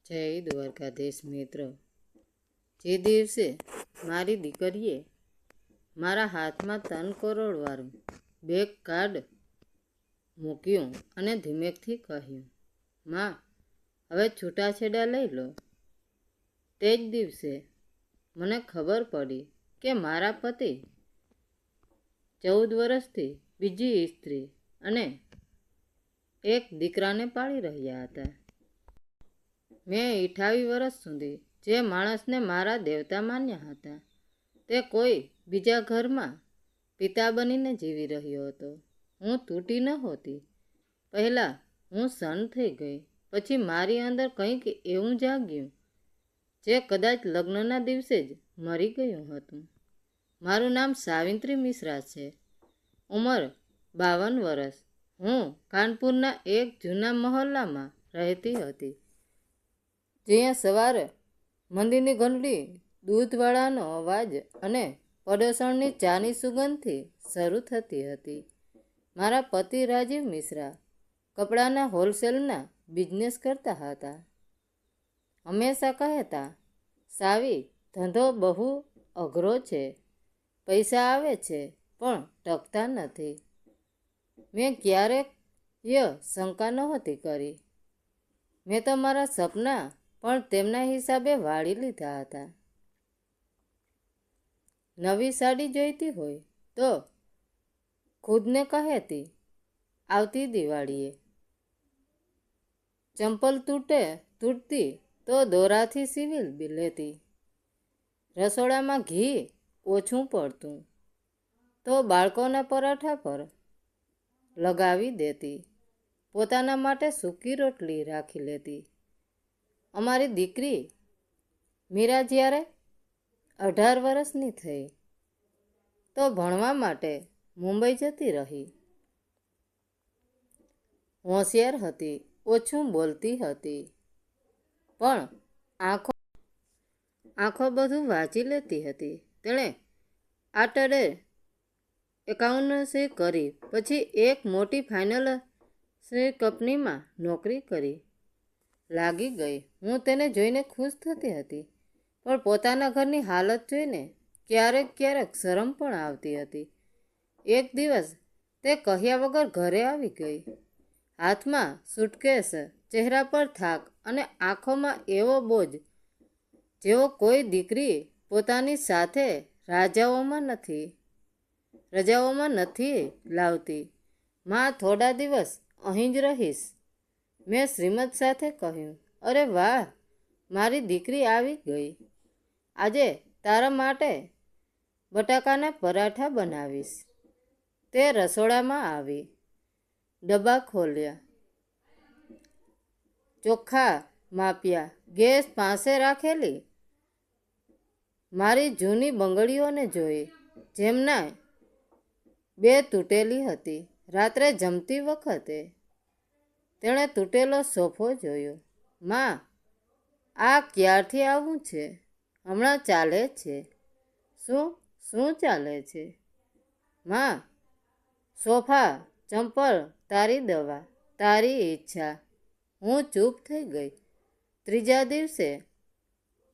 જય દ્વારકાધીશ મિત્ર. જે દિવસે મારી દીકરીએ મારા હાથમાં 3 કરોડવાળું બેગ કાર્ડ મૂક્યું અને ધીમેકથી કહ્યું, માં હવે છૂટાછેડા લઈ લો, તે જ દિવસે મને ખબર પડી કે મારા પતિ 14 વર્ષથી બીજી સ્ત્રી અને એક દીકરાને પાળી રહ્યા હતા. મેં 28 વર્ષ સુધી જે માણસને મારા દેવતા માન્યા હતા તે કોઈ બીજા ઘરમાં પિતા બનીને જીવી રહ્યો હતો. હું તૂટી નહોતી. પહેલાં હું સન થઈ ગઈ, પછી મારી અંદર કંઈક એવું જાગ્યું જે કદાચ લગ્નના દિવસે જ મરી ગયું હતું. મારું નામ સાવિત્રી મિશ્રા છે. ઉંમર 52 વર્ષ. હું કાનપુરના એક જૂના મહોલ્લામાં રહેતી હતી, જ્યાં સવારે મંદિરની ઘંટડી, દૂધવાળાનો અવાજ અને પડોશણની ચાની સુગંધથી શરૂ થતી હતી. મારા પતિ રાજીવ મિશ્રા કપડાના હોલસેલના બિઝનેસ કરતા હતા. હંમેશા કહેતા, સાવી, ધંધો બહુ અઘરો છે, પૈસા આવે છે પણ ટકતા નથી. મેં ક્યારેય શંકા નહોતી કરી. મેં તો મારા સપના પણ તેમના હિસાબે વાળી લીધા હતા. નવી સાડી જોઈતી હોય તો ખુદને કહેતી, આવતી દિવાળીએ. ચંપલ તૂટતી તો દોરાથી સીવી લેતી. રસોડામાં ઘી ઓછું પડતું તો બાળકોના પરાઠા પર લગાવી દેતી. પોતાના માટે સૂકી રોટલી રાખી લેતી. અમારી દીકરી મીરા જ્યારે 18 વર્ષની થઈ તો ભણવા માટે મુંબઈ જતી રહી. હોશિયાર હતી, ઓછું બોલતી હતી, પણ આંખો બધું વાંચી લેતી હતી. તેણે આર્ટર્ડ એકાઉન્ટન્સી કરી, પછી એક મોટી ફાઇનાન્સ કંપનીમાં નોકરી કરી લાગી ગઈ. હું તેને જોઈને ખુશ થતી હતી, પણ પોતાના ઘરની હાલત જોઈને ક્યારેક શરમ પણ આવતી હતી. એક દિવસ તે કહ્યા વગર ઘરે આવી ગઈ. હાથમાં સૂટકેસ, ચહેરા પર થાક અને આંખોમાં એવો બોજ જેવો કોઈ દીકરી પોતાની સાથે રજાઓમાં નથી લાવતી. માં, થોડા દિવસ અહીં જ રહીશ. મેં શ્રીમદ સાથે કહ્યું, અરે વાહ, મારી દીકરી આવી ગઈ. આજે તારા માટે બટાકાના પરાઠા બનાવીશ. તે રસોડામાં આવી, ડબ્બા ખોલ્યા, ચોખ્ખા માપ્યા, ગેસ પાસે રાખેલી મારી જૂની બંગડીઓને જોઈ, જેમના 2 તૂટેલી હતી. રાત્રે જમતી વખતે તેણે તૂટેલો સોફો જોયો. માં, આ ક્યારથી આવું છે? હમણાં ચાલે છે? શું ચાલે છે? માં, સોફા, ચંપલ, તારી દવા, તારી ઈચ્છા. હું ચૂપ થઈ ગઈ. ત્રીજા દિવસે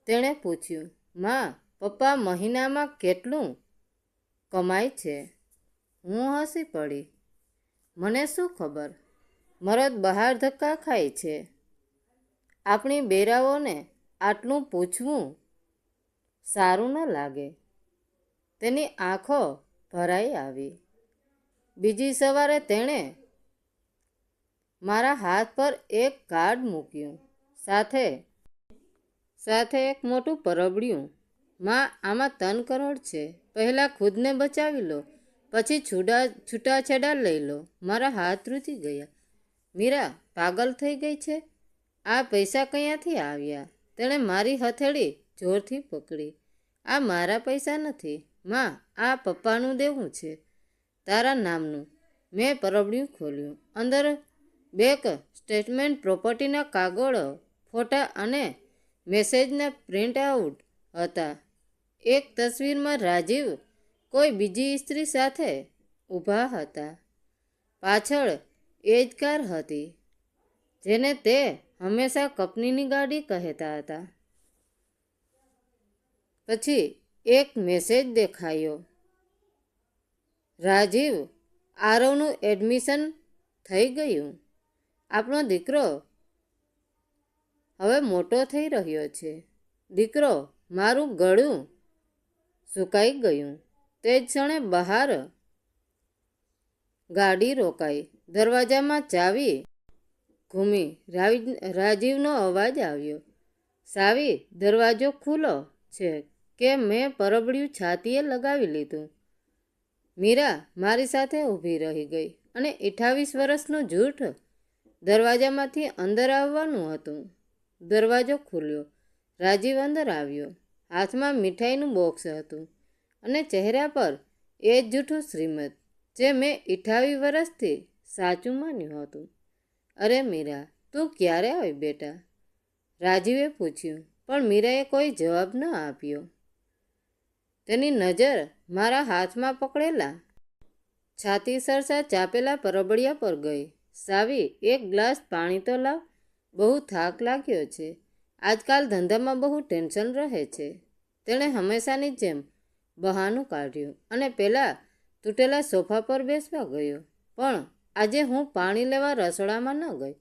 તેણે પૂછ્યું, માં, પપ્પા મહિનામાં કેટલું કમાય છે? હું હસી પડી. મને શું ખબર, મરદ બહાર ધક્કા ખાય છે. આપણી બેરાઓને આટલું પૂછવું સારું ન લાગે. તેની આંખો ભરાઈ આવી. બીજી સવારે તેણે મારા હાથ પર એક કાર્ડ મૂક્યું, સાથે એક મોટું પરબડિયું. માં, આમાં 3 કરોડ છે. પહેલાં ખુદને બચાવી લો, પછી છૂટાછેડા લઈ લો. મારા હાથ ધ્રુજી ગયા. મીરા પાગલ થઈ ગઈ છે? આ પૈસા ક્યાંથી આવ્યા? તેણે મારી હથેળી જોરથી પકડી. આ મારા પૈસા નથી, માં, આ પપ્પાનું દેવું છે, તારા નામનું. મેં પરબડિયું ખોલ્યું. અંદર બેંક સ્ટેટમેન્ટ, પ્રોપર્ટીના કાગળો, ફોટા અને મેસેજના પ્રિન્ટ આઉટ હતા. એક તસવીરમાં રાજીવ કોઈ બીજી સ્ત્રી સાથે ઊભા હતા. પાછળ એ જ કાર હતી જેને તે હંમેશા કંપનીની ગાડી કહેતા હતા. પછી એક મેસેજ દેખાયો. રાજીવ, આરવનું એડમિશન થઈ ગયું. આપણો દીકરો હવે મોટો થઈ રહ્યો છે. દીકરો, મારું ગળું સુકાઈ ગયું. તે જ ક્ષણે બહાર ગાડી રોકાઈ. દરવાજામાં ચાવી ઘૂમી. રાજીવનો અવાજ આવ્યો. સાવી, દરવાજો ખુલ્લો છે કે મેં પરબડિયું છાતીએ લગાવી લીધું? મીરા મારી સાથે ઊભી રહી ગઈ અને 28 વર્ષનું જૂઠ દરવાજામાંથી અંદર આવવાનું હતું. દરવાજો ખુલ્યો. રાજીવ અંદર આવ્યો. હાથમાં મીઠાઈનું બોક્સ હતું અને ચહેરા પર એ જ જૂઠું શ્રીમત જે મેં 28 વર્ષથી સાચું માન્યું હતું. અરે મીરા, તું ક્યારે આવી બેટા? રાજીવે પૂછ્યું, પણ મીરાએ કોઈ જવાબ ન આપ્યો. તેની નજર મારા હાથમાં પકડેલા છાતી સરસા ચાપેલા પરબડિયા પર ગઈ. સાવી, એક ગ્લાસ પાણી તો લાવ. બહુ થાક લાગ્યો છે. આજકાલ ધંધામાં બહુ ટેન્શન રહે છે. તેણે હંમેશાની જેમ બહાનું કાઢ્યું અને પેલા તૂટેલા સોફા પર બેસવા ગયો. પણ આજે હું પાણી લેવા રસોડામાં ન ગઈ.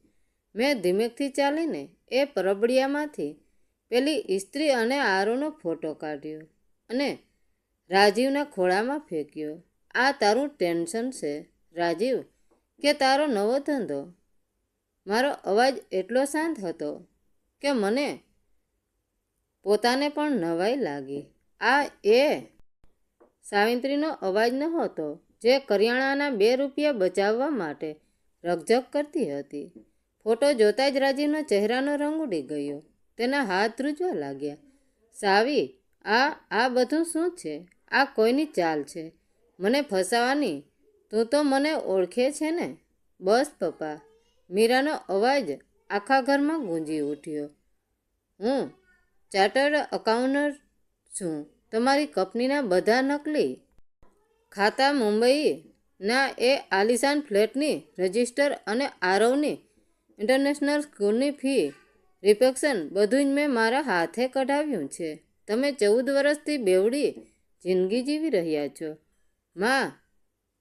મેં ધીમેકથી ચાલીને એ પરબડિયામાંથી પેલી ઇસ્ત્રી અને આરોનો ફોટો કાઢ્યો અને રાજીવના ખોળામાં ફેંક્યો. આ તારું ટેન્શન છે, રાજીવ, કે તારો નવો ધંધો? મારો અવાજ એટલો શાંત હતો કે મને પોતાને પણ નવાઈ લાગી. આ એ સાવિત્રીનો અવાજ નહોતો જે કરિયાણાના 2 રૂપિયા બચાવવા માટે રકઝક કરતી હતી. ફોટો જોતા જ રાજીવનો ચહેરાનો રંગ ઉડી ગયો. તેના હાથ ધ્રુજવા લાગ્યા. સાવી, આ બધું શું છે? આ કોઈની ચાલ છે મને ફસાવાની? તું તો મને ઓળખે છે ને? બસ પપ્પા. મીરાનો અવાજ આખા ઘરમાં ગૂંજી ઉઠ્યો. હું ચાર્ટર્ડ એકાઉન્ટન્ટ છું. તમારી કંપનીના બધા નકલી ખાતા, મુંબઈના એ આલિશાન ફ્લેટની રજિસ્ટર અને આરવની ઇન્ટરનેશનલ સ્કૂલની ફી રિફેક્શન બધું જ મેં મારા હાથે કઢાવ્યું છે. તમે 14 વર્ષથી બેવડી જિંદગી જીવી રહ્યા છો. માં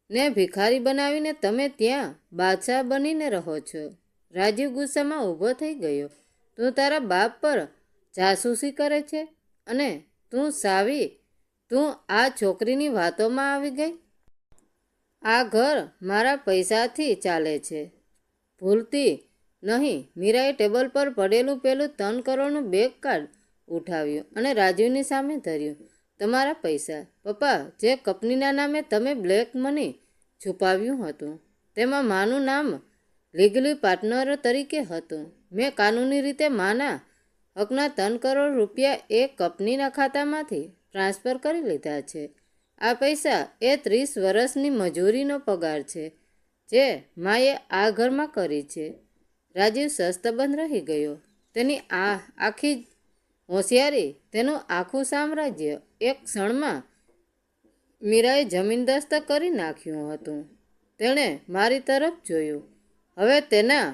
ને ભિખારી બનાવીને તમે ત્યાં બાદશાહ બનીને રહો છો. રાજીવ ગુસ્સામાં ઊભો થઈ ગયો. તું તારા બાપ પર જાસૂસી કરે છે અને તું સાવી, તું આ છોકરીની વાતોમાં આવી ગઈ? આ ઘર મારા પૈસાથી ચાલે છે. ભૂલતી નહીં. મીરાએ ટેબલ પર પડેલું પેલું 3 કરોડનું બેંક કાર્ડ ઉઠાવ્યું અને રાજીવની સામે ધર્યું. તમારા પૈસા, પપ્પા, જે કંપનીના નામે તમે બ્લેક મની છુપાવ્યું હતું, તેમાં માનું નામ લીગલી પાર્ટનર તરીકે હતું. મેં કાનૂની રીતે માના હકના 3 કરોડ રૂપિયા એ કંપનીના ખાતામાંથી ટ્રાન્સફર કરી લીધા છે. આ પૈસા એ 30 વર્ષની મજૂરીનો પગાર છે જે માએ આ ઘરમાં કરી છે. રાજીવ સસ્તબંધ રહી ગયો. તેની આખી હોશિયારી, તેનું આખું સામ્રાજ્ય એક ક્ષણમાં મીરાએ જમીનદસ્ત કરી નાખ્યું હતું. તેણે મારી તરફ જોયું. હવે તેના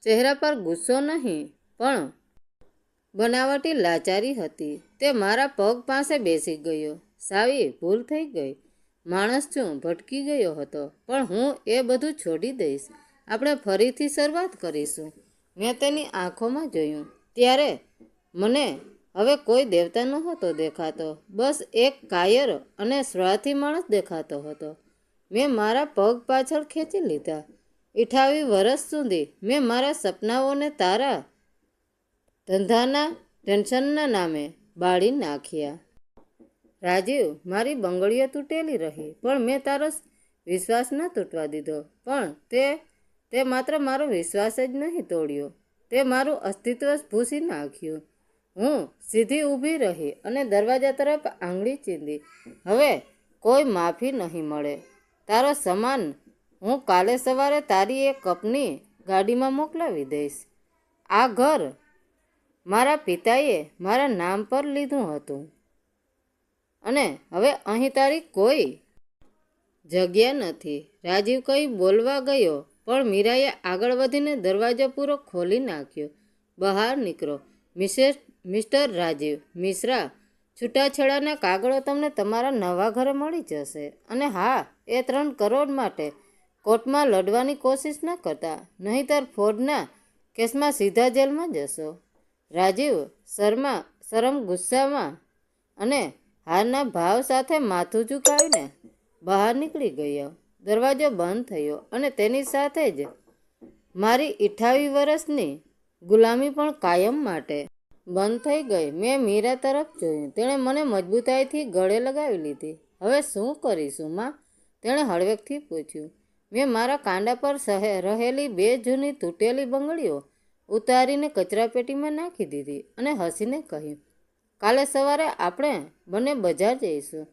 ચહેરા પર ગુસ્સો નહીં પણ બનાવટી લાચારી હતી. તે મારા પગ પાસે બેસી ગયો. સાવી, ભૂલ થઈ ગઈ. માણસ છું, ભટકી ગયો હતો, પણ હું એ બધું છોડી દઈશ. આપણે ફરીથી શરૂઆત કરીશું. મેં તેની આંખોમાં જોયું. ત્યારે મને હવે કોઈ દેવતા નહોતો દેખાતો, બસ એક કાયર અને સ્વાર્થી માણસ દેખાતો હતો. મેં મારા પગ પાછળ ખેંચી લીધા. 28 વર્ષ સુધી મેં મારા સપનાઓને તારા ધંધાના ટેન્શનના નામે બાળી નાખ્યા. રાજીવ, મારી બંગડીઓ તૂટેલી રહી, પણ મેં તારો વિશ્વાસ ન તૂટવા દીધો. પણ તે માત્ર મારો વિશ્વાસ જ નહીં તોડ્યો, તે મારું અસ્તિત્વ ભૂંસી નાખ્યું. હું સીધી ઊભી રહી અને દરવાજા તરફ આંગળી ચીંધી. હવે કોઈ માફી નહીં મળે. તારો સામાન હું કાલે સવારે તારી એ કંપની ગાડીમાં મોકલાવી દઈશ. આ ઘર મારા પિતાએ મારા નામ પર લીધું હતું અને હવે અહીં તારી કોઈ જગ્યા નથી. રાજીવ કંઈ બોલવા ગયો પણ મીરાએ આગળ વધીને દરવાજો પૂરો ખોલી નાખ્યો. બહાર નીકળો. મિસ્ટર રાજીવ મિશ્રા, છૂટાછેડાના કાગળો તમને તમારા નવા ઘરે મળી જશે. અને હા, એ 3 કરોડ માટે કોર્ટમાં લડવાની કોશિશ ન કરતા, નહીંતર ફ્રોડના કેસમાં સીધા જેલમાં જશો. રાજીવ શરમ ગુસ્સામાં અને હારના ભાવ સાથે માથું ઝુકાવીને બહાર નીકળી ગયો. દરવાજો બંધ થયો અને તેની સાથે જ મારી 28 વર્ષની ગુલામી પણ કાયમ માટે બંધ થઈ ગઈ. મેં મીરા તરફ જોયું. તેણે મને મજબૂતાઈથી ગળે લગાવી લીધી. હવે શું કરીશું માં? તેણે હળવેકથી પૂછ્યું. મેં મારા કાંડા પર રહેલી 2 જૂની તૂટેલી બંગડીઓ ઉતારીને કચરાપેટીમાં નાખી દીધી અને હસીને કહ્યું, કાલે સવારે આપણે બંને બજાર જઈશું.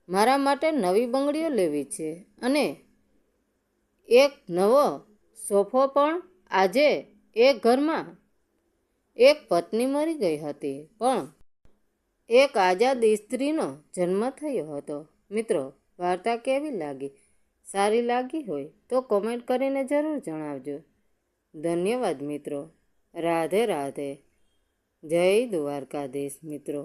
મારા માટે નવી બંગડીઓ લેવી છે અને એક નવો સોફો પણ. આજે એ ઘરમાં એક પત્ની મરી ગઈ હતી, પણ એક આઝાદ સ્ત્રીનો જન્મ થયો હતો. મિત્રો, વાર્તા કેવી લાગી? સારી લાગી હોય તો કોમેન્ટ કરીને જરૂર જણાવજો. ધન્યવાદ મિત્રો. રાધે રાધે. જય દ્વારકાધીશ મિત્રો.